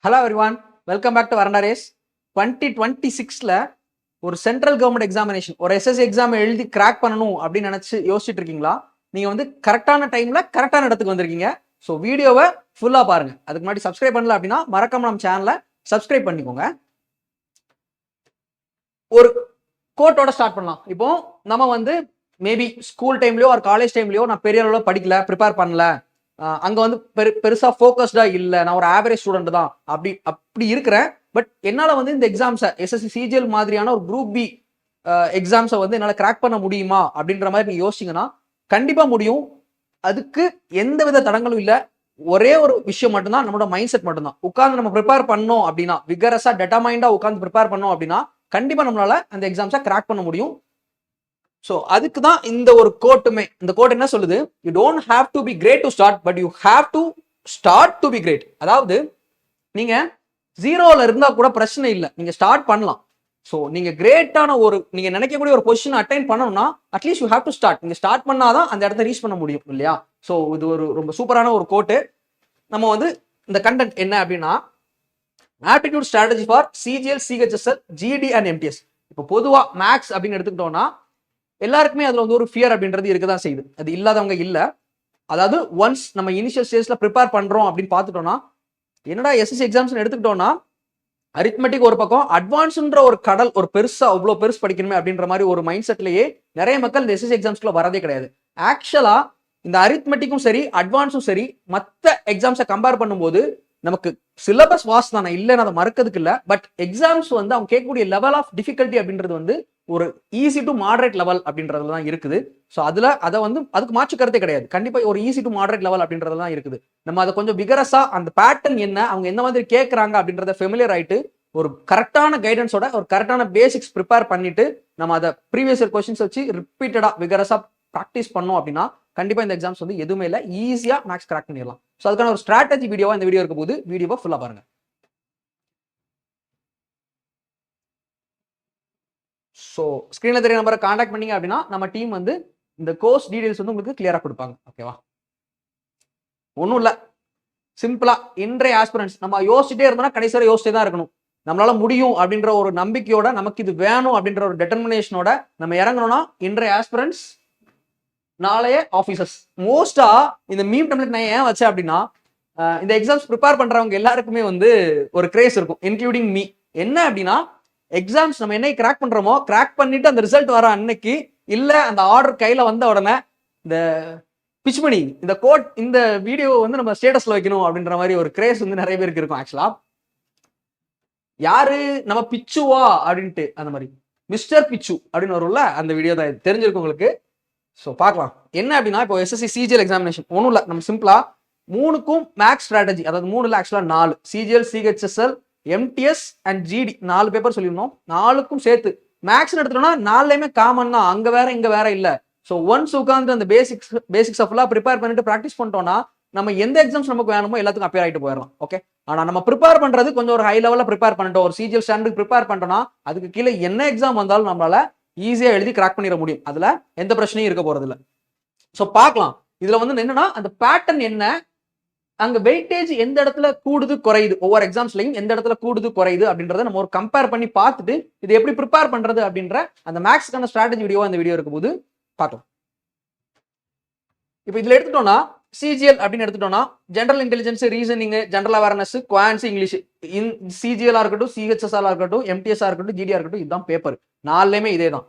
Hello everyone, welcome back to veranda race. 2026ல ஒரு central government examination, ஒரு SSC exam எழுதி கிராக் பண்ணணும் அப்படின்னு நினைச்சு யோசிச்சுட்டு இருக்கீங்களா? நீங்க வந்து கரெக்டான டைம்ல கரெக்டான இடத்துக்கு வந்திருக்கீங்க. ஸோ வீடியோவை ஃபுல்லா பாருங்க. அதுக்கு முன்னாடி சப்ஸ்கிரைப் பண்ணல அப்படின்னா மறக்காம நம்ம சேனலை சப்ஸ்கிரைப் பண்ணிக்கோங்க. ஒரு கோட்டோட ஸ்டார்ட் பண்ணலாம். இப்போ நம்ம வந்து மேபி ஸ்கூல் டைம்லயோ ஒரு காலேஜ் டைம்லயோ நான் பெரிய அளவில் படிக்கல, ப்ரிப்பேர் பண்ணல, அங்க வந்து பெருசா ஃபோக்கஸ்டா இல்ல, நான் ஒரு ஆவரேஜ் ஸ்டூடெண்ட் தான் அப்படி இருக்கிறேன். பட் என்னால வந்து இந்த எக்ஸாம்ஸை எஸ்எஸ்சி சிஜிஎல் மாதிரியான ஒரு குரூப் பி எக்ஸாம்ஸை வந்து என்னால கிராக் பண்ண முடியுமா அப்படின்ற மாதிரி நீங்க யோசிச்சீங்கன்னா கண்டிப்பா முடியும். அதுக்கு எந்த வித தடங்களும் இல்ல. ஒரே ஒரு விஷயம் மட்டும்தான், நம்மளோட மைண்ட் செட் மட்டும்தான். உட்கார்ந்து நம்ம ப்ரிப்பேர் பண்ணோம் அப்படின்னா, விகரஸா டெட்டர்மைண்டா உட்கார்ந்து ப்ரிப்பேர் பண்ணோம் அப்படின்னா கண்டிப்பா நம்மளால அந்த எக்ஸாம்ஸை கிராக் பண்ண முடியும். ஸோ அதுக்கு தான் இந்த ஒரு கோட்டுமே. இந்த கோட் என்ன சொல்லுது? You don't have to be great to start, but you have to start to be great. அதாவது நீங்க ஜீரோல இருந்தா கூட பிரச்சனை இல்லை, நீங்க ஸ்டார்ட் பண்ணலாம். ஸோ நீங்க கிரேட்டான ஒரு நீங்க நினைக்கக்கூடிய ஒரு பொசிஷன் அட்டைன் பண்ணணும்னா at least you have to start. நீங்க ஸ்டார்ட் பண்ணாதான் அந்த இடத்த ரீச் பண்ண முடியும் இல்லையா? ஸோ இது ஒரு ரொம்ப சூப்பரான ஒரு கோட்டு. நம்ம வந்து இந்த கண்டென்ட் என்ன அப்படின்னா, aptitude strategy for CGL, CHSL, GD and MTS. இப்போ பொதுவா மேக்ஸ் அப்படின்னு எடுத்துக்கிட்டோம்னா எல்லாருக்குமே அதுல வந்து ஒரு ஃபியர் அப்படின்றது இருக்கதான் செய்யுது. அது இல்லாதவங்க இல்ல. அதாவது ஒன்ஸ் நம்ம இனிஷியல் ஸ்டேஜ்ல ப்ரிப்பேர் பண்றோம் அப்படின்னு பார்த்துட்டோம்னா, என்னடா எஸ்எஸ்சி எக்ஸாம்ஸ் எடுத்துக்கிட்டோம்னா அரித்மெட்டிக் ஒரு பக்கம், அட்வான்ஸ்ன்ற ஒரு கடல், ஒரு பெருசா அவ்வளவு பெருசு படிக்கணுமே அப்படின்ற மாதிரி ஒரு மைண்ட் செட்லயே நிறைய மக்கள் இந்த எஸ்எஸ்சி எக்ஸாம்ஸ்க்குள்ள வரதே கிடையாது. ஆக்சுவலா இந்த அரித்மெட்டிக்கும் சரி அட்வான்ஸும் சரி மற்ற எக்ஸாம்ஸை கம்பேர் பண்ணும்போது நமக்கு சிலபஸ் வாஸ் தானே, இல்லைன்னு அதை மறக்கிறதுக்கு இல்லை. பட் எக்ஸாம்ஸ் வந்து அவங்க கேட்கக்கூடிய லெவல் ஆஃப் டிஃபிகல்ட்டி அப்படின்றது வந்து ஒரு ஈஸி டு மாடரேட் லெவல் அப்படின்றதுல தான் இருக்குது. ஸோ அதை வந்து அதுக்கு மாற்று கருத்தே கிடையாது. கண்டிப்பா ஒரு ஈஸி டு மாடரேட் லெவல் அப்படின்றது தான் இருக்குது. நம்ம அதை கொஞ்சம் விகரஸா அந்த பேட்டர்ன் என்ன, அவங்க எந்த மாதிரி கேட்கறாங்க அப்படின்றத ஃபெமிலியர் ஆயிட்டு ஒரு கரெக்டான கைடன்ஸோட ஒரு கரெக்டான பேசிக்ஸ் ப்ரிப்பேர் பண்ணிட்டு நம்ம அதை ப்ரீவியஸ் இயர் கொஸ்டின்ஸ் வச்சு ரிப்பீட்டடா விகரஸா ப்ராக்டிஸ் பண்ணோம் அப்படின்னா கண்டிப்பா இந்த எக்ஸாம்ஸ் வந்து எதுவுமே இல்லை, ஈஸியா மேக்ஸ் கிராக் பண்ணிடலாம். ஸோ அதுக்கான ஒரு ஸ்ட்ராட்டஜி வீடியோவா இந்த வீடியோ இருக்க போது வீடியோவை ஃபுல்லா பாருங்க. ஸோ ஸ்க்ரீன்ல தெரிய நம்பரை கான்டாக்ட் பண்ணீங்க அப்படின்னா நம்ம டீம் வந்து இந்த கோர்ஸ் டீடைல்ஸ் வந்து உங்களுக்கு கிளியரா கொடுப்பாங்க. ஓகேவா? ஒன்றும் இல்லை, சிம்பிளா இன்றைய ஆஸ்பிரன்ஸ் நம்ம யோசிச்சுட்டே இருந்தோம்னா கடைசி வரை யோசிச்சே தான் இருக்கணும். நம்மளால முடியும் அப்படின்ற ஒரு நம்பிக்கையோட, நமக்கு இது வேணும் அப்படின்ற ஒரு டெட்டர்மினேஷனோட நம்ம இறங்கணும்னா இன்றைய ஆஸ்பிரன்ஸ் நாளைய ஆஃபீஸர்ஸ். மோஸ்டா இந்த மீம் டெம்ப்ளேட் நான் ஏன் வச்சேன் அப்படின்னா, இந்த எக்ஸாம்ஸ் ப்ரிப்பேர் பண்றவங்க எல்லாருக்குமே வந்து ஒரு கிரேஸ் இருக்கும், இன்க்ளூடிங் மீ. என்ன அப்படின்னா, எக்ஸாம்ஸ் நம்ம என்னைக்கு கிராக் பண்றோமோ கிராக் பண்ணிட்டு அந்த ரிசல்ட் வர அன்னைக்கு, இல்ல அந்த ஆர்டர் கையில வந்த உடனே இந்த பிச் பண்ணி இந்த கோட் இந்த வீடியோ வந்து நம்ம ஸ்டேட்டஸ்ல வைக்கணும் அப்படின்ற மாதிரி ஒரு கிரேஸ் வந்து நிறைய பேருக்கு இருக்கும். ஆக்சுவலா யாரு நம்ம பிச்சுவா அப்படின்ட்டு அந்த மாதிரி மிஸ்டர் பிச்சு அப்படின்னு வரும்ல, அந்த வீடியோ தான் தெரிஞ்சிருக்கும் உங்களுக்கு. ஸோ பார்க்கலாம் என்ன அப்படின்னா, இப்போ எஸ்எஸ்சி சிஜிஎல் எக்ஸாமினேஷன் ஒன்றும் இல்லை, நம்ம சிம்பிளா மூணுக்கும் மேக்ஸ் ஸ்ட்ராட்டஜி, அதாவது 3 இல்லை ஆக்சுவலா 4, CGL, CHSL, MTS and GD 4 paper சொல்லியிருந்தோம். 4க்கும் சேர்த்து மேக்ஸ் எடுத்துட்டோம்னா 4லையுமே காமன் தான், அங்க வேற இங்க வேற இல்லை. ஸோ ஒன்ஸ் உட்காந்து அந்த பேசிக்ஸ் ஃபுல்லாக ப்ரிப்பேர் பண்ணிட்டு ப்ராக்டிஸ் பண்ணிட்டோம்னா நம்ம எந்த எக்ஸாம்ஸ் நமக்கு வேணுமோ எல்லாத்துக்கும் அப்பியர் ஆகிட்டு போயிடலாம். ஓகே, ஆனா நம்ம ப்ரிப்பேர் பண்றது கொஞ்சம் ஒரு ஹை லெவலில் ப்ரிப்பேர் பண்ணிட்டோம், ஒரு சிஜிஎல் ஸ்டாண்டர்ட் ப்ரிப்பேர் பண்ணிட்டோம்னா அதுக்கு கீழே என்ன எக்ஸாம் வந்தாலும் நம்மளால ஈஸியா எழுதி கிராக் பண்ணிட முடியும். அதுல எந்த பிரச்சனையும் இருக்க போறது இல்லை. ஸோ பார்க்கலாம் இதுல வந்து என்னன்னா, அந்த பேட்டர்ன் என்ன, அங்க வெயிட்டேஜ் எந்த இடத்துல கூடுது குறையுது, ஒவ்வொரு எக்ஸாம்ஸ்லையும் எந்த இடத்துல கூடுது குறையுது அப்படின்றத நம்ம ஒரு கம்பேர் பண்ணி பார்த்துட்டு இது எப்படி ப்ரிப்பேர் பண்றது அப்படின்ற அந்த மேக்ஸ்க்கான ஸ்ட்ராட்டஜி வீடியோ இந்த வீடியோ இருக்கும் போது பார்க்கலாம். இப்போ இதுல எடுத்துட்டோம்னா சிஜிஎல் அப்படின்னு எடுத்துட்டோம்னா general intelligence, reasoning, general awareness, quants, English, CGL இருக்கட்டும், சிஹெச்எஸ்ஆர் இருக்கட்டும், எம்டிஎஸ் இருக்கட்டும், ஜிடிஆர் இருக்கட்டும், இதுதான் பேப்பர். 4லையுமே இதே தான்.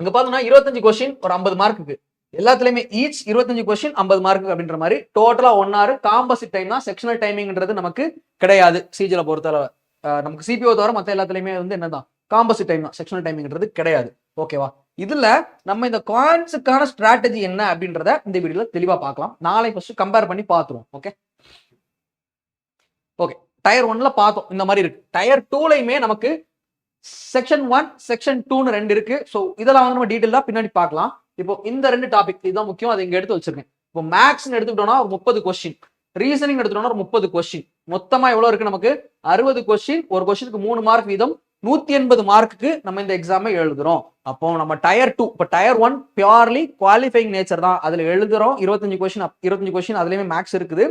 இங்க பார்த்தோம்னா 25 கொஸ்டின் ஒரு 50 மார்க்குக்கு, எல்லாத்துலயுமே ஈச் 25 கொஸ்டின் 50 மார்க்கு அப்படின்ற மாதிரி டோட்டலா 1 hour. காம்பசிட் டைம் தான், செக்ஷனல் டைமிங்ன்றது நமக்கு கிடையாது சிஜிஎல பொறுத்தளவு. நமக்கு சிபிஓ தவிர மற்ற எல்லாத்துலயுமே வந்து என்னதான் காம்பசிட் டைம் தான், செக்ஷனல் டைமிங்ன்றது கிடையாது. ஓகேவா? இதுல நம்ம இந்த குவான்ஸுக்கான ஸ்ட்ராட்டஜி என்ன அப்படின்றத இந்த வீடியோல தெளிவா பார்க்கலாம். நாளை ஃபர்ஸ்ட் கம்பேர் பண்ணி பார்த்துருவோம். ஓகே ஓகே டயர் 1ல பார்த்தோம் இந்த மாதிரி இருக்கு. டயர் 2லையுமே நமக்கு செக்ஷன் 1, செக்ஷன் 2ன்னு 2 இருக்கு. ஸோ இதெல்லாம் வந்து நம்ம டீட்டெயிலா பின்னாடி பார்க்கலாம். இப்போ இந்த 2 டாபிக் இதுதான் முக்கியம், அதை இங்க எடுத்து வச்சிருக்கேன். இப்போ மேக்ஸ் எடுத்துக்கிட்டோம்னா ஒரு 30 கொஸ்டின், ரீசனிங் எடுத்துட்டோம்னா ஒரு 30 கொஸ்டின், மொத்தமா எவ்வளவு இருக்கு நமக்கு 60 கொஸ்டின். ஒரு கொஸ்டினுக்கு 3 மார்க் வீதம், 180 மார்க்குக்கு நம்ம இந்த எக்ஸாமை எழுதுறோம். அப்போ நம்ம டயர் 2, இப்போ டயர் 1 பியூர்லி குவாலிஃபைங் நேச்சர் தான், அதுல எழுதுறோம். 25 கொஸ்டின் அதுலயுமே மேக்ஸ் இருக்குது.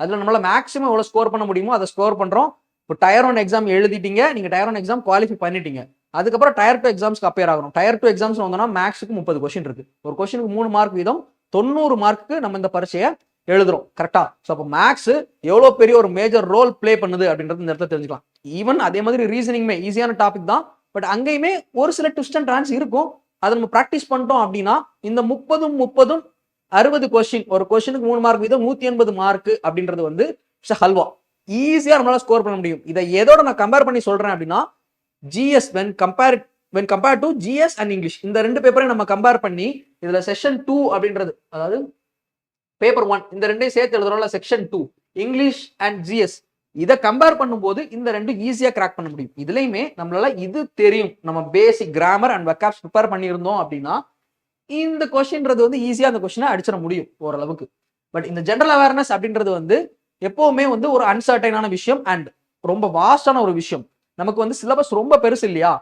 அதுல நம்மளால மேக்ஸிமம் எவ்வளவு ஸ்கோர் பண்ண முடியுமோ அதை ஸ்கோர் பண்றோம். இப்போ டயர் 1 எக்ஸாம் எழுதிட்டீங்க, நீங்க டயர் 1 எக்ஸாம் குவாலிஃபை பண்ணிட்டீங்க. அதுக்கப்புறம் டயர் 2 எக்ஸாம்ஸ்க்கு அப்பியர் ஆகணும். டயர் 2 எக்ஸாம்ஸ் வந்தோம்னா மேக்ஸுக்கு 30 கொஸ்டின் இருக்கு. ஒரு கொஸ்டினுக்கு 3 மார்க் வீதம் 90 மார்க்கு நம்ம இந்த பரீட்சையை எழுதுறோம். கரெக்டா? ஸோ அப்போ மேக்ஸ் எவ்வளவு பெரிய ஒரு மேஜர் ரோல் பிளே பண்ணுது அப்படின்றது இந்த இடத்துல தெரிஞ்சுக்கலாம். ஈவன் அதே மாதிரி ரீசனிங்மே ஈஸியான டாபிக் தான். பட் அங்கேயுமே ஒரு சில ட்விஸ்ட் அண்ட் ட்ரான்ஸ் இருக்கும். அதை நம்ம ப்ராக்டிஸ் பண்ணிட்டோம் அப்படின்னா இந்த 30 60 கொஸ்டின், ஒரு கொஸ்டினுக்கு 3 மார்க் வீதம் 180 மார்க் அப்படின்றது வந்து ஹல்வா ஈஸியா நம்மளால ஸ்கோர் பண்ண முடியும். இதை எதோட நான் கம்பேர் பண்ணி சொல்றேன் அப்படின்னா GS when compared to GS and English, இந்த 2 பேப்பரையும் நம்ம கம்பேர் பண்ணி இதுல செஷன் 2 அப்படின்றது, அதாவது பேப்பர் 1, இந்த 2ஐயும் சேர்த்து எழுதுறோம்ல செக்ஷன் 2 இங்கிலீஷ் அண்ட் ஜிஎஸ், இதை கம்பேர் பண்ணும்போது இந்த 2 ஈஸியா கிராக் பண்ண முடியும். இதுலயுமே நம்மளால இது தெரியும், நம்ம பேசிக் கிராமர் அண்ட் வெக்காப்ஸ் ப்ரிப்பேர் பண்ணியிருந்தோம் அப்படின்னா இந்த கொஸ்டின்றது வந்து ஈஸியா அந்த கொஸ்டினை அடிச்சிட முடியும் ஓரளவுக்கு. பட் இந்த ஜெனரல் அவேர்னஸ் அப்படின்றது வந்து எப்பவுமே வந்து ஒரு அன்சர்டைனான விஷயம் அண்ட் ரொம்ப வாஸ்டான ஒரு விஷயம். நமக்கு வந்து சிலபஸ் ரொம்ப பெருசு இல்லையா?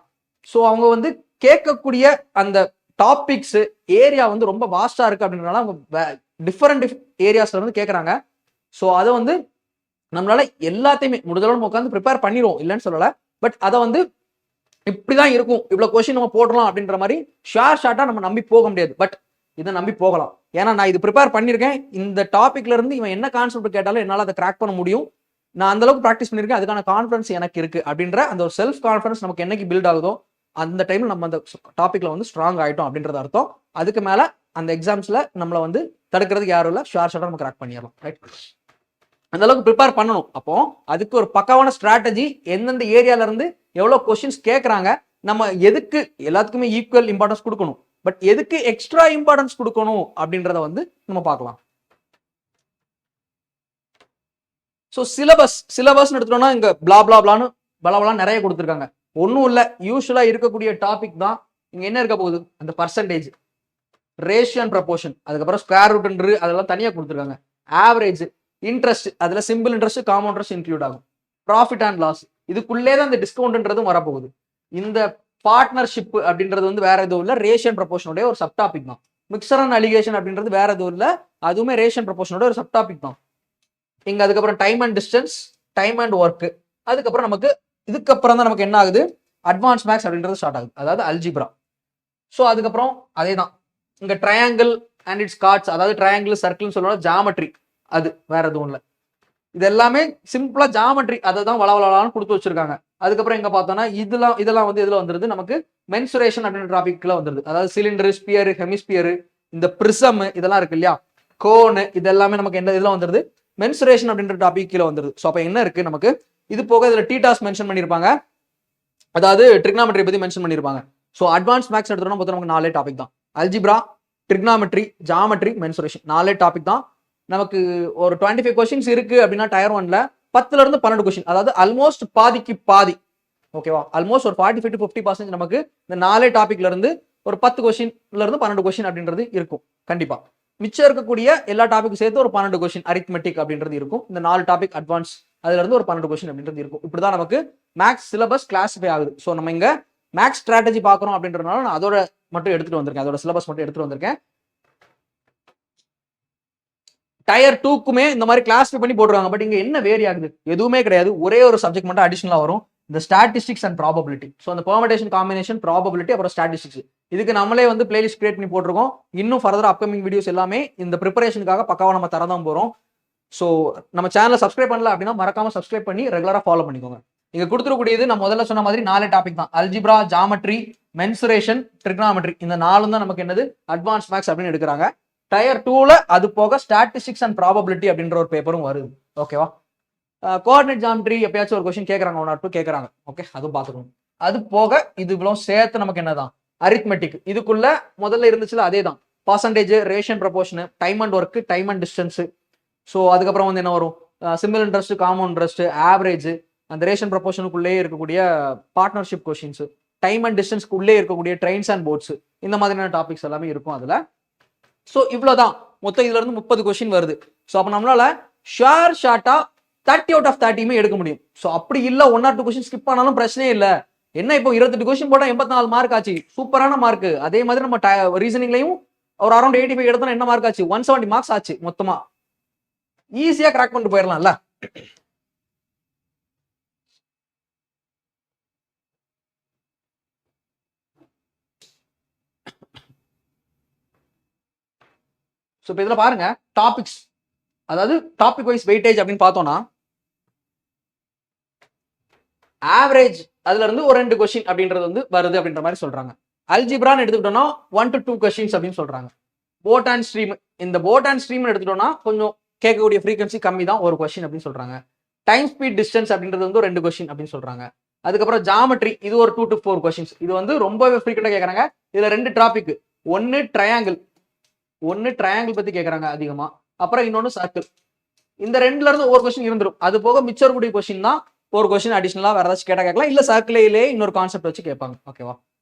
ஸோ அவங்க வந்து கேட்கக்கூடிய அந்த டாபிக்ஸ் ஏரியா வந்து ரொம்ப வாஸ்டா இருக்கு அப்படின்றனால அவங்க டிஃபரெண்ட் ஏரியாஸ்ல இருந்து கேட்கறாங்க. ஸோ அதை வந்து நம்மளால எல்லாத்தையுமே முடிஞ்சளவு நம்ம உட்காந்து ப்ரிப்பேர் பண்ணிடுவோம், இல்லைன்னு சொல்லலை. பட் அதை வந்து இப்படிதான் இருக்கும், இவ்வளவு கொஸ்டின் நம்ம போடலாம் அப்படின்ற மாதிரி ஷார்ட்டா நம்ம நம்பி போக முடியாது. பட் இதை நம்பி போகலாம். ஏன்னா நான் இது ப்ரிப்பேர் பண்ணியிருக்கேன், இந்த டாபிக்ல இருந்து இவன் என்ன கான்செப்ட் கேட்டாலும் என்னால் அதை கிராக் பண்ண முடியும், நான் அந்த அளவுக்கு ப்ராக்டிஸ் பண்ணியிருக்கேன், அதுக்கான கான்ஃபிடன்ஸ் எனக்கு இருக்கு அப்படின்ற அந்த ஒரு செல்ஃப் கான்ஃபிடன்ஸ் நமக்கு என்னைக்கு பில்ட் ஆகுதோ அந்த டைம்ல நம்ம அந்த டாபிக்ல வந்து ஸ்ட்ராங் ஆயிட்டோம் அப்படின்றது அர்த்தம். அதுக்கு மேல அந்த எக்ஸாம்ஸ்ல நம்மளை வந்து தடுக்கிறதுக்கு யாரும் இல்லை, ஷார்ட்டா நம்ம கிராக் பண்ணிடலாம். ரைட், அந்த அளவுக்கு ப்ரிப்பேர் பண்ணணும். அப்போ அதுக்கு ஒரு பக்காவான ஸ்ட்ராட்டஜி, எந்தெந்த ஏரியால இருந்து எவ்வளவு கொஸ்டின்ஸ் கேட்கறாங்க, நம்ம எதுக்கு எல்லாத்துக்குமே ஈக்குவல் இம்பார்ட்டன்ஸ் கொடுக்கணும், பட் எதுக்கு எக்ஸ்ட்ரா இம்பார்ட்டன்ஸ் கொடுக்கணும் அப்படின்றத வந்து நம்ம பார்க்கலாம். ஸோ சிலபஸ் எடுத்துட்டோம்னா இங்க பிளா பிளா பிளான்னு பலவெல்லாம் நிறைய கொடுத்துருக்காங்க. ஒன்றும் இல்லை, யூஸ்வலா இருக்கக்கூடிய டாபிக் தான். இங்க என்ன இருக்க போகுது, அந்த பர்சன்டேஜ், ரேஷியோ அண்ட் ப்ரொபோர்ஷன், அதுக்கப்புறம் ஸ்கொயர் ரூட் அதெல்லாம் தனியாக கொடுத்துருக்காங்க. ஆவரேஜ், இன்ட்ரெஸ்ட், அதுல simple interest compound interest include ஆகும். ப்ராஃபிட் அண்ட் லாஸ், இதுக்குள்ளே தான் இந்த டிஸ்கவுண்ட்ன்றதும் வரப்போகுது. இந்த பார்ட்னர்ஷிப் அப்படின்றது வந்து வேற எதுவும் இல்லை, ரேஷியோ அண்ட் ப்ரொபோர்ஷனுடைய ஒரு சப் டாபிக் தான். மிக்சர் அண்ட் அலிகேஷன் அப்படின்றது வேற எதுவும் இல்லை, அதுவுமே ரேஷியோ அண்ட் ப்ரொபோர்ஷனோட ஒரு சப் டாபிக் தான். இங்க அதுக்கப்புறம் time and distance, time and work, அதுக்கப்புறம் நமக்கு இதுக்கப்புறம் தான் நமக்கு என்ன ஆகுது, அட்வான்ஸ் மேக்ஸ் அப்படின்றது ஸ்டார்ட் ஆகுது, அதாவது அல்ஜிப்ரா. ஸோ அதுக்கப்புறம் அதே தான் இங்க ட்ரையாங்கிள் அண்ட் இட்ஸ் கார்ட்ஸ், அதாவது ட்ரையாங்கிள் சர்க்கிள்னு சொல்லுவோம், ஜாமெட்ரி, அது வேற எதுவும் இல்லை. இது எல்லாமே சிம்பிளா ஜாமெட்ரி, அதை தான் வளவலான்னு கொடுத்து வச்சிருக்காங்க. அதுக்கப்புறம் எங்க பார்த்தோம்னா இதெல்லாம் வந்து இதுல வந்துருது, நமக்கு மென்சுரேஷன் அப்படின்ற டாபிக்ல வந்துருது, அதாவது சிலிண்டர், ஸ்பியர், ஹெமிஸ்பியர், இந்த பிரிசம் இதெல்லாம் இருக்கு இல்லையா, கோனு, இது எல்லாமே நமக்கு என்ன இதெல்லாம் வந்துருது, மென்சுரேஷன் அப்படின்ற டாபிக் கீழே வந்துருது. ஸோ அப்போ என்ன இருக்கு நமக்கு, இது போக இதுல டீட்டாஸ் மென்ஷன் பண்ணியிருப்பாங்க, அதாவது ட்ரிக்னாமெட்ரி பத்தி மென்ஷன் பண்ணியிருப்பாங்க. ஸோ அட்வான்ஸ் மேக்ஸ் எடுத்தோம்னா மொத்தம் நமக்கு 4 டாபிக் தான், algebra, trigonometry, geometry, mensuration, 4 topic தான். நமக்கு ஒரு 25 கொஸ்டின்ஸ் இருக்கு அப்படின்னா டயர் 1ல 10ல இருந்து 12 கொஸ்டின், அதாவது ஆல்மோஸ்ட் பாதிக்கு பாதி, ஓகேவா, ஆல்மோஸ்ட் ஒரு 45 to 50% நமக்கு இந்த 4 டாபிக்ல இருந்து ஒரு 10 கொஸ்டின்ல இருந்து 12 கொஸ்டின் அப்படின்றது இருக்கும் கண்டிப்பா. மிச்சம் இருக்கக்கூடிய எல்லா டாபிக் சேர்த்து ஒரு 12 கொஸ்டின் அரித்மெட்டிக் அப்படின்றது இருக்கும். இந்த 4 டாபிக் அட்வான்ஸ், அதுல இருந்து ஒரு 12 கொஸ்டின் அப்படின்றது இருக்கும். இப்படிதான் நமக்கு மேக்ஸ் சிலபஸ் கிளாஸிஃபை ஆகுது. ஸோ நம்ம இங்க மேக்ஸ் ஸ்ட்ராட்டஜி பார்க்கறோம் அப்படின்றதுனால நான் அதோட மட்டும் எடுத்துட்டு வந்திருக்கேன், அதோட சிலபஸ் மட்டும் எடுத்துட்டு வந்திருக்கேன். டயர் 2க்குமே இந்த மாதிரி கிளாஸிஃபை பண்ணி போடுறாங்க. பட் இங்க என்ன வேரி ஆகுது, எதுவுமே கிடையாது, ஒரே ஒரு சப்ஜெக்ட் மட்டும் அடிஷனலா வரும், இந்த ஸ்டாட்டிஸ்டிக்ஸ் அண்ட் ப்ராபபிலிட்டி. ஸோ அந்த பெர்முடேஷன் காம்பினேஷன், ப்ராபபிலிட்டி, அப்புறம் ஸ்டாட்டிஸ்டிக்ஸ். இதுக்கு நம்மளே வந்து பிளேலிஸ்ட் கிரியேட் பண்ணி போட்டிருக்கோம். இன்னும் ஃபர்தர் அப்கமிங் வீடியோஸ் எல்லாமே இந்த ப்ரிப்பரேஷனுக்காக பக்காவா நம்ம தரதான் போறோம். ஸோ நம்ம சேனலை சப்ஸ்கிரைப் பண்ணல அப்படின்னா மறக்காம சப்ஸ்கிரைப் பண்ணி ரெகுலரா ஃபாலோ பண்ணிக்கோங்க. இங்க கொடுத்துருக்கூடியது நான் முதல்ல சொன்ன மாதிரி 4 டாபிக் தான், அல்ஜிப்ரா, ஜாமெட்ரி, மென்சுரேஷன், ட்ரிக்னாமெட்ரி, இந்த 4 தான் நமக்கு என்னது அட்வான்ஸ் மேக்ஸ் அப்படின்னு எடுக்கிறாங்க. டயர் 2ல அது போக ஸ்டாட்டிஸ்டிக்ஸ் அண்ட் ப்ராபபிலிட்டி அப்படின்ற ஒரு பேப்பரும் வருது, ஓகேவா. கோஆர்டினேட் ஜாமெட்ரி எப்பயாச்சும் ஒரு கொஸ்டின் கேட்கறாங்க, 1 or 2 கேட்கறாங்க, ஓகே, அதுவும் பார்த்துக்கணும். அது போக இது இவ்வளவு சேர்த்து நமக்கு என்னதான் அரித்மெட்டிக், இதுக்குள்ள முதல்ல இருந்துச்சுல அதே தான், percentage, ratio, proportion, time and work, time and distance. So அதுக்கப்புறம் வந்து என்ன வரும், simple interest, compound interest, average, அந்த ரேஷன் ப்ரொபோர்ஷனுக்குள்ளே இருக்கக்கூடிய பார்ட்னர்ஷிப் கொஸ்டின்ஸ், டைம் அண்ட் டிஸ்டன்ஸ்க்குள்ளே இருக்கக்கூடிய ட்ரெயின்ஸ் அண்ட் போட்ஸ், இந்த மாதிரியான டாபிக்ஸ் எல்லாமே இருக்கும் அதுல. ஸோ இவ்வளவுதான் மொத்தம், இதுல இருந்து 30 கொஸ்டின் வருது. ஸோ அப்போ நம்மளால ஷார்ட்டா 30 out of 30 எடுக்க முடியும். ஸோ அப்படி இல்ல 1 or 2 கொஸ்டின் ஸ்கிப் ஆனாலும் பிரச்சனையே இல்லை. என்ன இப்போ 28 கொஸ்டின் போட்டா 84 மார்க் ஆச்சு, சூப்பரான மார்க். அதே மாதிரி நம்ம ரீசனிங்லையும் ஒரு அரௌண்ட் 85 எடுத்தோம்னா என்ன மார்க் ஆச்சு, 170 மார்க்ஸ் ஆச்சு மொத்தமா. ஈஸியா கிராக் பண்ணிட்டு போயிடலாம்ல. ஸோ இப்போ இதில் பாருங்க டாபிக்ஸ், அதாவது டாபிக் வைஸ் வெயிட்டேஜ் அப்படின்னு பார்த்தோம்னா ஆவரேஜ் அதுல இருந்து ஒரு 2 கொஸ்டின் அப்படின்றது வந்து வருது அப்படின்ற மாதிரி சொல்றாங்க. அல்ஜிப்ரான்னு எடுத்துக்கிட்டோம்னா 1 to 2 கொஸ்டின்ஸ் அப்படின்னு சொல்றாங்க. போட் அண்ட் ஸ்ட்ரீம், இந்த போட் அண்ட் ஸ்ட்ரீம் எடுத்துட்டோம்னா கொஞ்சம் கேட்கக்கூடிய ஃப்ரீக்வன்சி கம்மி தான், ஒரு கொஸ்டின் அப்படின்னு சொல்றாங்க. டைம் ஸ்பீட் டிஸ்டன்ஸ் அப்படின்றது வந்து 2 கொஸ்டின் அப்படின்னு சொல்றாங்க. அதுக்கப்புறம் ஜாமெட்ரி இது ஒரு 2 to 4 கொஸ்டின்ஸ். இது வந்து ரொம்பவே ஃப்ரீக்வெண்டா கேட்கறாங்க. இதுல 2 டாபிக், ஒன்னு ட்ரையாங்கிள் பத்தி கேட்கறாங்க அதிகமா, அப்புறம் இன்னொன்னு சர்க்கிள். இந்த 2ல இருந்து ஒவ்வொரு கொஸ்டின் இருந்துரும். அது போக மிச்சர் கூடிய கொஸ்டின் தான் ஒரு கொஸ்டின் அடிஷனலா வேற ஏதாச்சும் கேட்டா கேட்கலாம், இல்ல சர்க்கிளே இன்னொரு கான்செப்ட் வச்சு கேட்பாங்க. ஓகேவா?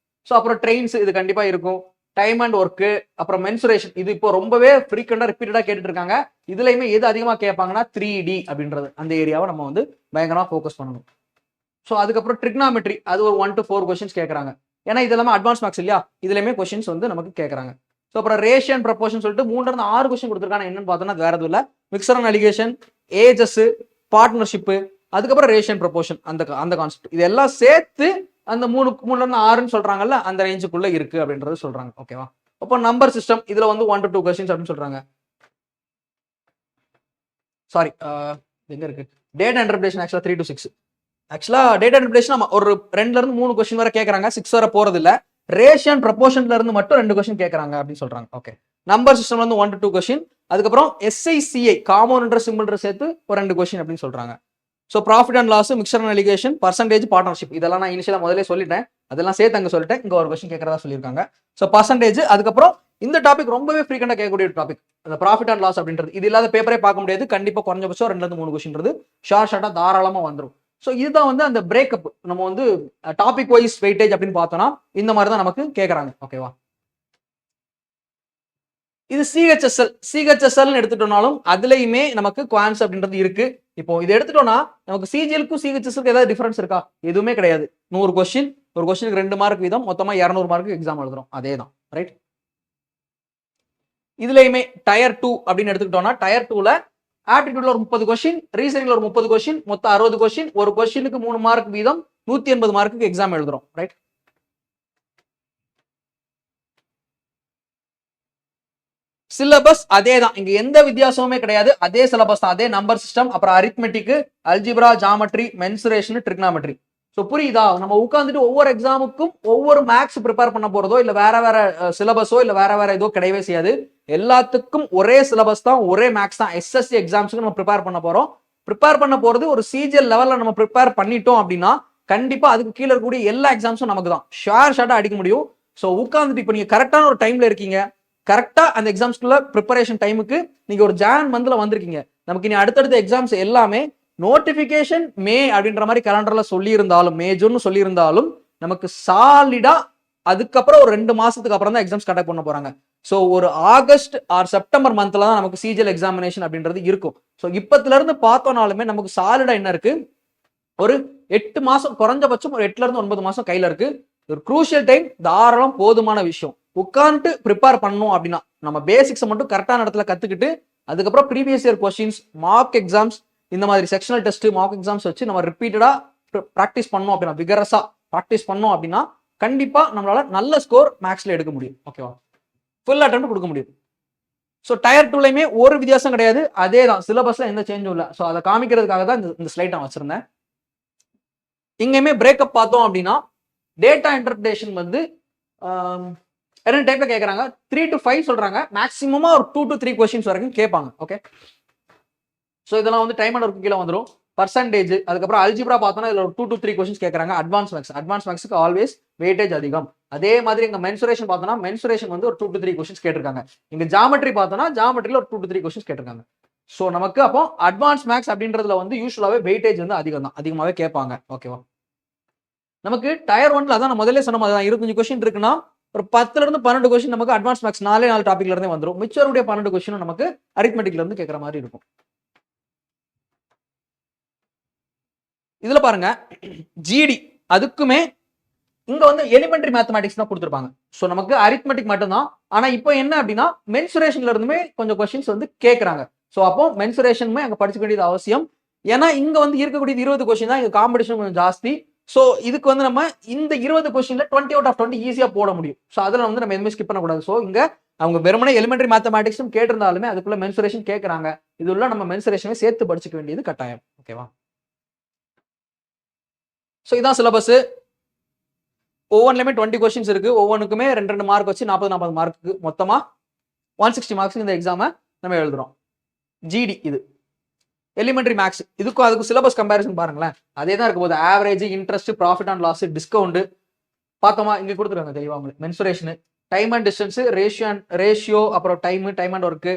ஸோ அப்புறம் ட்ரெயின்ஸ் இது கண்டிப்பா இருக்கும். டைம் அண்ட் ஒர்க்கு, அப்புறம் மென்சுரேஷன் இது இப்போ ரொம்பவே ஃப்ரீக்வெண்டா ரிப்பீட்டடா கேட்டுட்டு இருக்காங்க. இதுலயுமே எது அதிகமா கேட்பாங்கன்னா 3D அப்படின்றது, அந்த ஏரியாவை நம்ம வந்து பயங்கரமா ஃபோக்கஸ் பண்ணணும். ஸோ அதுக்கப்புறம் ட்ரிக்னாமெட்ரி அது ஒரு 1 to 4 கொஸ்டின்ஸ் கேட்கறாங்க. ஏன்னா இது எல்லாமே அட்வான்ஸ் மார்க்ஸ் இல்லையா, இதுலயுமே கொஸ்டின்ஸ் வந்து நமக்கு கேட்கறாங்க. ஸோ அப்புறம் ரேஷியன் ப்ரப்போர்ஷன் சொல்லிட்டு 3 to 6 கொஸ்டின் கொடுத்துருக்காங்க. என்னன்னு பார்த்தோம்னா வேற எதுவும் இல்லை, mixture and alligation, ages, partnership, அதுக்கப்புறம் ரேஷியன் ப்ரப்போர்ஷன், அந்த கான்செப்ட் இதெல்லாம் சேர்த்து அந்த 3 to 6ன்னு சொல்றாங்கல்ல, அந்த ரேஞ்சுக்குள்ள இருக்கு அப்படின்றது சொல்றாங்க. ஓகேவா? அப்போ நம்பர் சிஸ்டம் இதுல வந்து 1 to 2 கொஸ்டின்ஸ் அப்படின்னு சொல்றாங்க. சாரி, எங்க இருக்கு டேட்டா இன்டர்பிரேஷன், ஆக்சுவலா 3 to 6. ஆக்சுவலா டேட்டா இன்டர்பிரேஷன் நம்ம ஒரு 2ல இருந்து 3 கொஸ்டின் வரை கேட்கறாங்க, 6 வரை போறது இல்ல. ரேஷியன் ப்ரப்போர்ஷன்ல இருந்து மட்டும் 2 கொஸ்டின் கேட்கறாங்க அப்படின்னு சொல்றாங்க. ஓகே, நம்பர் சிஸ்டம் வந்து 1 to 2 கொஸ்டின். அதுக்கப்புறம் SICI காம்பவுண்ட் சிம்பிள் சேர்த்து ஒரு 2 கொஸ்டின் அப்படின்னு சொல்றாங்க. So profit and loss, mixture and alligation, percentage, partnership இதெல்லாம் நான் இனிஷியலா முதல்ல சொல்லிட்டேன், அதெல்லாம் சேர்த்து அங்க சொல்லிட்டேன். இங்க ஒரு கொஸ்டின் கேட்கறதா சொல்லியிருக்காங்க. ஸோ பர்சன்டேஜ், அதுக்கப்புறம் இந்த டாபிக் ரொம்பவே ஃப்ரீக்வெண்டா கேட்கக்கூடிய டாபிக், அந்த ப்ராஃபிட் அண்ட் லாஸ் அப்படின்றது. இது இல்லாத பேப்பரே பார்க்க முடியாது. கண்டிப்பா குறைஞ்சபட்சம் 2 to 3 கொஸ்டின்றது ஷார்ட்டா தாராளமா வந்துடும். ஸோ இதுதான் வந்து அந்த பிரேக்கப். நம்ம வந்து டாபிக் வைஸ் வெயிட்டேஜ் அப்படின்னு பார்த்தோம்னா இந்த மாதிரி தான் நமக்கு கேட்கறாங்க. ஓகேவா? இது சிஹெச்எஸ்எல் எடுத்துட்டோம்னாலும் அதுலயுமே நமக்கு குவான்ஸ் அப்படின்றது இருக்கு. இப்போ இது எடுத்துட்டோம்னா நமக்கு சிஜிஎலுக்கும் சிஹெச்எஸ்க்கு ஏதாவது டிஃபரன்ஸ் இருக்கா? எதுவுமே கிடையாது. 100 கொஸ்டின், ஒரு கொஸ்டினுக்கு 2 மார்க் வீதம், மொத்தமா 200 மார்க்கு எக்ஸாம் எழுதுறோம். அதே தான், ரைட்? இதுலயுமே டயர் 2 அப்படின்னு எடுத்துக்கிட்டோம்னா டயர் 2ல ஆப்டிடியூட்ல ஒரு 30 கொஸ்டின், ரீசனிங்ல ஒரு 30 கொஸ்டின், மொத்தம் 60 கொஸ்டின், ஒரு கொஸ்டினுக்கு 3 மார்க் வீதம், 180 மார்க்குக்கு எக்ஸாம் எழுதுறோம், ரைட்? சிலபஸ் அதே தான், இங்க எந்த வித்தியாசமுமே கிடையாது. அதே சிலபஸ் தான், அதே நம்பர் சிஸ்டம், அப்புறம் arithmetic, algebra, geometry, mensuration, trigonometry. So புரியுதா? நம்ம உட்காந்துட்டு ஒவ்வொரு எக்ஸாமுக்கும் ஒவ்வொரு மேக்ஸ் ப்ரிப்பேர் பண்ண போறதோ இல்ல வேற வேற சிலபஸோ இல்ல வேற வேற ஏதோ கிடையவே செய்யாது. எல்லாத்துக்கும் ஒரே சிலபஸ் தான், ஒரே மேக்ஸ் தான். SSC எக்ஸாம்ஸ்க்கு நம்ம ப்ரிப்பேர் பண்ண போறோம். ப்ரிப்பேர் பண்ண போறது ஒரு சிஜிஎல் லெவல்ல நம்ம ப்ரிப்பேர் பண்ணிட்டோம் அப்படின்னா கண்டிப்பா அதுக்கு கீழே இருக்கக்கூடிய எல்லா எக்ஸாம்ஸும் நமக்கு தான் ஷார்ட்டா அடிக்க முடியும். ஸோ உட்காந்துட்டு இப்போ நீங்க கரெக்டான ஒரு டைம்ல இருக்கீங்க, கரெக்டா அந்த எக்ஸாம்ஸ்க்குள்ள ப்ரிப்பரேஷன் டைமுக்கு நீங்க ஒரு ஜான் மந்த்ல வந்திருக்கீங்க. நமக்கு இனி அடுத்தடுத்த எக்ஸாம்ஸ் எல்லாமே நோட்டிபிகேஷன் மே அப்படின்ற மாதிரி கேலண்டர்ல சொல்லி இருந்தாலும், மே ஜூன் சொல்லி இருந்தாலும் நமக்கு சாலிடா அதுக்கப்புறம் ஒரு 2 மாசத்துக்கு அப்புறம் தான் எக்ஸாம்ஸ் கண்டக்ட் பண்ண போறாங்க. ஸோ ஒரு ஆகஸ்ட் ஆர் செப்டம்பர் மந்த்ல தான் நமக்கு சிஜிஎல் எக்ஸாமினேஷன் அப்படின்றது இருக்கும். ஸோ இப்பத்துல இருந்து பார்த்தோம்னாலுமே நமக்கு சாலிடா என்ன இருக்கு, ஒரு 8 மாசம், குறைஞ்சபட்சம் ஒரு 8ல இருந்து 9 மாசம் கையில இருக்கு. ஒரு குரூஷியல் டைம், தாராளம் போதுமான விஷயம். உட்காந்துட்டு ப்ரிப்பேர் பண்ணணும் அப்படின்னா நம்ம பேசிக்ஸை மட்டும் கரெக்டான இடத்துல கத்துக்கிட்டு அதுக்கப்புறம் previous year questions, mark exams, இந்த மாதிரி செக்ஷனல் டெஸ்ட், மார்க் எக்ஸாம்ஸ் வச்சு நம்ம ரிப்பீட்டடா ப்ராக்டிஸ் பண்ணோம் அப்படின்னா, விகரஸா ப்ராக்டிஸ் பண்ணோம் அப்படின்னா கண்டிப்பா நம்மளால நல்ல ஸ்கோர் மேக்ஸ்ல எடுக்க முடியும். ஓகேவா? ஃபுல் அட்டெம்ப்ட் கொடுக்க முடியும். ஸோ டயர் 2லயுமே ஒரு வித்தியாசம் கிடையாது, அதே தான், சிலபஸ்ல எந்த சேஞ்சும் இல்லை. ஸோ அதை காமிக்கிறதுக்காக தான் இந்த ஸ்லைட் நான் வச்சிருந்தேன். இங்கேயுமே பிரேக்கப் பார்த்தோம் அப்படின்னா டேட்டா இன்டர்பிரேஷன் வந்து 2 டைப்ல கேட்கறாங்க. 3 to 5 சொல்றாங்க, மேக்ஸிமமா ஒரு 2 to 3 கொஸ்டின்ஸ் வரைக்கும் கேட்பாங்க. ஓகே, ஸோ இதெல்லாம் வந்து டைம் அண்ட் ஒர்க்கு கீழே வந்துடும். பர்சன்டேஜ், அதுக்கப்புறம் அல்ஜிப்ரா பார்த்தோம்னா இதுல ஒரு 2 to 3 கொஸ்டின்ஸ் கேட்கறாங்க. அட்வான்ஸ் மேக்ஸ்க்கு ஆல்வேஸ் வெயிட்டேஜ் அதிகம். அதே மாதிரி இங்க மென்சுரேஷன் பார்த்தோம்னா மென்சுரேஷன் வந்து ஒரு 2 to 3 கொஸ்டின்ஸ் கேட்டிருக்காங்க. இங்க ஜாமெட்ரி பார்த்தோம்னா ஜாமெட்ரியில ஒரு 2 to 3 கொஸ்டின்ஸ் கேட்டிருக்காங்க. ஸோ நமக்கு அப்போ அட்வான்ஸ் மேக்ஸ் அப்படின்றதுல வந்து யூஸ்வலாவே வெயிட்டேஜ் வந்து அதிகம் தான், அதிகமாவே கேட்பாங்க. ஓகேவா? நமக்கு டயர் 1ல அதான் நான் முதல்ல சொன்ன மாதிரி தான், 25 கொஸ்டின் இருக்குன்னா ஒரு 10ல இருந்து 12 கொஸ்டின் நமக்கு அட்வான்ஸ் மேக்ஸ் 4 டாபிக்ல இருந்தே வந்துடும். மிச்சருடைய 12 கொஸ்டின் நமக்கு அரித்மெட்டிக்ல இருந்து கேட்கற மாதிரி இருக்கும். இதுல பாருங்க ஜிடி, அதுக்குமே இங்க வந்து எலிமெண்டரி மேத்தமேட்டிக்ஸ் தான் கொடுத்துருப்பாங்க. ஸோ நமக்கு அரித்மெட்டிக் மட்டும் தான். ஆனா இப்போ என்ன அப்படின்னா மென்சுரேஷன்ல இருந்துமே கொஞ்சம் கொஸ்டின்ஸ் வந்து கேட்கறாங்க. ஸோ அப்போ மென்சுரேஷனுமே அங்கே படிச்சுக்க வேண்டியது அவசியம். ஏன்னா இங்க வந்து இருக்கக்கூடியது 20 கொஸ்டின் தான், இங்க காம்படிஷன் கொஞ்சம் ஜாஸ்தி. ஸோ இதுக்கு வந்து நம்ம இந்த 20 கொஸ்டின்ல 20 அவுட் ஆஃப் 20 ஈஸியா போட முடியும். ஸோ அதில் வந்து நம்ம எதுவுமே ஸ்கிப் பண்ணக்கூடாது. ஸோ இங்க அவங்க வெறுமனே எலிமெண்டரி மேத்தமேட்டிக்ஸும் கேட்டிருந்தாலுமே அதுக்குள்ள மென்சுரேஷன் கேட்கறாங்க. இதுல நம்ம மென்சுரேஷனை சேர்த்து படிச்சுக்க வேண்டியது கட்டாயம். ஓகேவா? ஸோ இதான் சிலபஸ். ஒவ்வொன்றுலையுமே 20 கொஸ்டின்ஸ் இருக்கு. ஒவ்வொன்றுக்குமே 2 மார்க் வச்சு 40 மார்க்கு மொத்தமா 160 மார்க்ஸ் இந்த எக்ஸாமை நம்ம எழுதுறோம். ஜிடி இது எலிமெண்டரி மேக்ஸ். இதுக்கும் அதுக்கு சிலபஸ் கம்பேரிசன் பாருங்களேன், அதே தான் இருக்க போது. Average, interest, profit and loss, discount பார்த்தோமா இங்க கொடுத்துருக்காங்க தெளிவா உங்களுக்கு. Mensuration, time and distance, ratio, அப்புறம் டைம் அண்ட் ஒர்க்கு,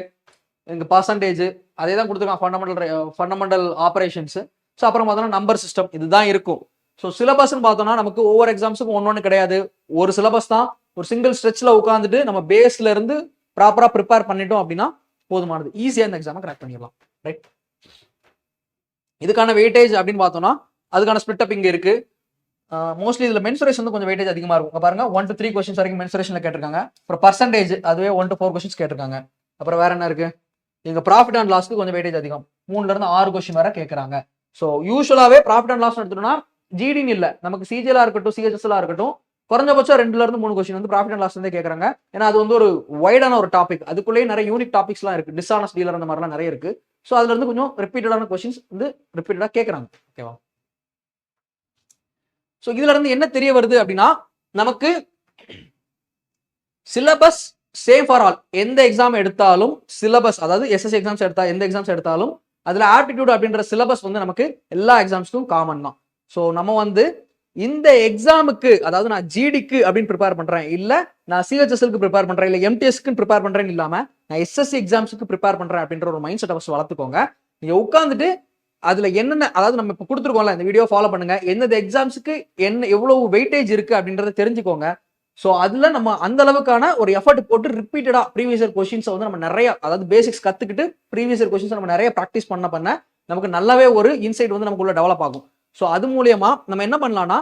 இங்க பர்சன்டேஜ் அதே தான் கொடுத்துருக்காங்க. Fundamental operations. ஸோ அப்புறம் பார்த்தோம்னா நம்பர் சிஸ்டம், இதுதான் இருக்கும். ஸோ சிலபஸ்ன்னு பார்த்தோம்னா நமக்கு ஒவ்வொரு எக்ஸாம்ஸுக்கும் ஒன்னொன்னு கிடையாது. ஒரு சிலபஸ் தான். ஒரு சிங்கிள் ஸ்ட்ரெச்ல உட்காந்துட்டு நம்ம பேஸ்ல இருந்து ப்ராப்பரா ப்ரிப்பேர் பண்ணிட்டோம் அப்படின்னா போதுமானது. ஈஸியா இந்த எக்ஸாமை கிராக் பண்ணிடலாம். ரைட். இதுக்கான வெயிட்டேஜ் அப்படின்னு பார்த்தோம்னா அதுக்கான ஸ்பிளிட் அப் இங்க இருக்கு. மோஸ்ட்லி இதுல மென்சுரேஷன் வந்து கொஞ்சம் வெயிட்டேஜ் அதிகமா இருக்கும். பாருங்க 1 to 3 கொஸ்டின்ஸ் வரைக்கும் மென்சுரேஷன்ல கேட்டிருக்காங்க. அப்புறம் பர்சன்டேஜ் அதுவே 1 to 4 கொஸ்டின்ஸ் கேட்டிருக்காங்க. அப்புறம் வேற என்ன இருக்கு, இங்க ப்ராஃபிட் அண்ட் லாஸ்க்கு கொஞ்சம் வெயிட்டேஜ் அதிகம். 3ல இருந்து 6 கொஸ்டின் வரை கேட்கறாங்க. ஸோ யூஸ்வலாவே ப்ராஃபிட் அண்ட் லாஸ் எடுத்துட்டோம்னா ஜிடின்னு இல்ல, நமக்கு சிஜிஎலா இருக்கட்டும், சிஹெச்எஸ்எலா இருக்கட்டும், குறைஞ்சபட்சம் 2ல இருந்து 3 கொஸ்டின் வந்து ப்ராஃபிட் அண்ட் லாஸ் வந்து கேட்கறாங்க. ஏன்னா அது வந்து ஒரு வைடான ஒரு டாபிக். அதுக்குள்ளேயே நிறைய யூனிக் டாபிக்ஸ் எல்லாம் இருக்கு. டிஸ்ஆனஸ்ட் டீலர் அந்த மாதிரிலாம் நிறைய இருக்கு. ஸோ அதுல இருந்து கொஞ்சம் ரிப்பீட்டடான கொஸ்டின்ஸ் வந்து ரிப்பீட்டடா கேட்கறாங்க. ஓகேவா? ஸோ இதுல இருந்து என்ன தெரிய வருது அப்படின்னா நமக்கு சிலபஸ் சேம் ஃபார் ஆல். எந்த எக்ஸாம் எடுத்தாலும் சிலபஸ், அதாவது எஸ்எஸ்சி எக்ஸாம்ஸ் எடுத்தா எந்த எக்ஸாம்ஸ் எடுத்தாலும் அதுல ஆப்டிடியூட் அப்படின்ற சிலபஸ் வந்து நமக்கு எல்லா எக்ஸாம்ஸ்க்கும் காமன் தான். ஸோ நம்ம வந்து இந்த எக்ஸாமுக்கு, அதாவது நான் ஜிடிக்கு அப்படின்னு ப்ரிப்பேர் பண்றேன், இல்ல நான் சிஹெச்எஸ்எல்க்கு ப்ரிப்பேர் பண்றேன், இல்ல எம்டிஎஸ்க்கு ப்ரிப்பேர் பண்றேன்னு இல்லாம நான் எஸ்எஸ்சி எக்ஸாம்ஸ்க்கு ப்ரிப்பேர் பண்றேன் அப்படின்ற ஒரு மைண்ட் செட்டை ஃபர்ஸ்ட் வளர்த்துக்கோங்க. நீங்க உட்காந்துட்டு அதுல என்னென்ன, அதாவது நம்ம இப்ப கொடுத்துருக்கோம்ல, இந்த வீடியோ ஃபாலோ பண்ணுங்க, எந்தெந்த எக்ஸாம்ஸுக்கு என்ன எவ்வளவு வெயிட்டேஜ் இருக்கு அப்படின்றத தெரிஞ்சுக்கோங்க. ஸோ அதுல நம்ம அந்த அளவுக்கான ஒரு எஃபர்ட் போட்டு ரிப்பீட்டடா ப்ரீவியஸ் இயர் கொஸ்டின்ஸை வந்து நம்ம நிறைய, அதாவது பேசிக்ஸ் கத்துக்கிட்டு ப்ரீவியஸ் இயர் கொஸ்டின்ஸ் நம்ம நிறைய ப்ராக்டிஸ் பண்ண நமக்கு நல்லாவே ஒரு இன்சைட் வந்து நமக்குள்ள டெவலப் ஆகும். ஸோ அது மூலியமா நம்ம என்ன பண்ணலாம்னா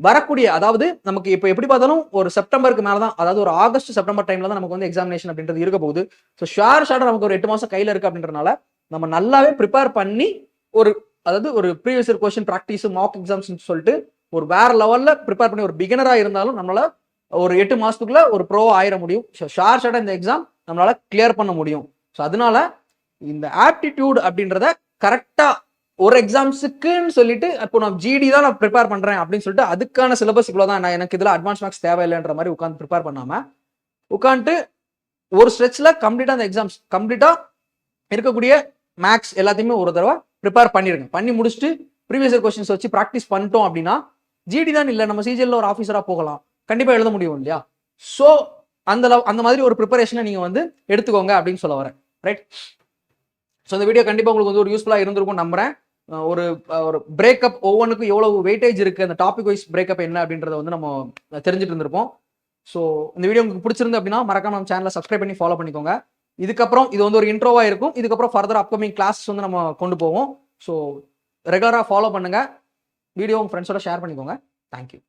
வரக்கூடிய, அதாவது நமக்கு இப்போ எப்படி பார்த்தாலும் ஒரு செப்டம்பருக்கு மேல தான், அதாவது ஒரு ஆகஸ்ட் செப்டம்பர் டைம்ல தான் நமக்கு வந்து எக்ஸாமினேஷன் அப்படின்றது இருக்க போகுது. ஸோ ஷார்ட்டா நமக்கு ஒரு 8 மாசம் கையில இருக்கு அப்படின்றனால நம்ம நல்லாவே ப்ரிப்பேர் பண்ணி ஒரு, அதாவது ஒரு previous year question practice, mock exams சொல்லிட்டு ஒரு வேற லெவல்ல ப்ரிப்பேர் பண்ணி ஒரு பிகினரா இருந்தாலும் நம்மளால ஒரு 8 மாசத்துக்குள்ள ஒரு ப்ரோ ஆயிட முடியும். ஷார்ட்டா இந்த எக்ஸாம் நம்மளால கிளியர் பண்ண முடியும். ஸோ அதனால இந்த ஆப்டிடியூட் அப்படின்றத கரெக்டா ஒரு எக்ஸாம்ஸுக்குன்னு சொல்லிட்டு இப்போ நான் ஜிடி தான் நான் ப்ரிப்பேர் பண்றேன் அப்படின்னு சொல்லிட்டு அதுக்கான சிலபஸ் இவ்வளவுதான், நான் எனக்கு இதுல அட்வான்ஸ் மார்க்ஸ் தேவையில்லைன்ற மாதிரி உட்காந்து ப்ரிப்பேர் பண்ணாம உட்காந்துட்டு ஒரு ஸ்ட்ரெச்ல கம்ப்ளீட்டா அந்த எக்ஸாம்ஸ் கம்ப்ளீட்டா இருக்கக்கூடிய மேக்ஸ் எல்லாத்தையுமே ஒரு தடவை ப்ரிப்பேர் பண்ணிருங்க. பண்ணி முடிச்சுட்டு ப்ரீவியஸ் இயர் கொஸ்டின்ஸ் வச்சு ப்ராக்டிஸ் பண்ணிட்டோம் அப்படின்னா ஜிடி தான் இல்லை, நம்ம சிஜிஎல்ல ஒரு ஆஃபீஸரா போகலாம், கண்டிப்பா எழுத முடியும் இல்லையா? ஸோ அந்த மாதிரி ஒரு ப்ரிப்பரேஷனை நீங்க வந்து எடுத்துக்கோங்க அப்படின்னு சொல்ல வரேன். ரைட். ஸோ இந்த வீடியோ கண்டிப்பா உங்களுக்கு வந்து ஒரு யூஸ்ஃபுல்லா இருந்திருக்கும் நம்புறேன். ஒரு ஒரு பிரேக்கப் ஒவ்வொன்றுக்கும் எவ்வளவு வெயிட்டேஜ் இருக்கு, அந்த டாபிக் வைஸ் பிரேக்கப் என்ன அப்படின்றத வந்து நம்ம தெரிஞ்சுட்டு இருந்திருப்போம். ஸோ இந்த வீடியோ உங்களுக்கு பிடிச்சிருந்து அப்படின்னா மறக்காம நம்ம சேனலை சப்ஸ்கிரைப் பண்ணி ஃபாலோ பண்ணிக்கோங்க. இதுக்கப்புறம் இது வந்து ஒரு இன்ட்ரோவா இருக்கும். இதுக்கப்புறம் ஃபர்தர் அப்கமிங் கிளாஸஸ் வந்து நம்ம கொண்டு போவோம். ஸோ ரெகுலரா ஃபாலோ பண்ணுங்க. வீடியோ உங்க ஃப்ரெண்ட்ஸோட ஷேர் பண்ணிக்கோங்க. தேங்க்யூ.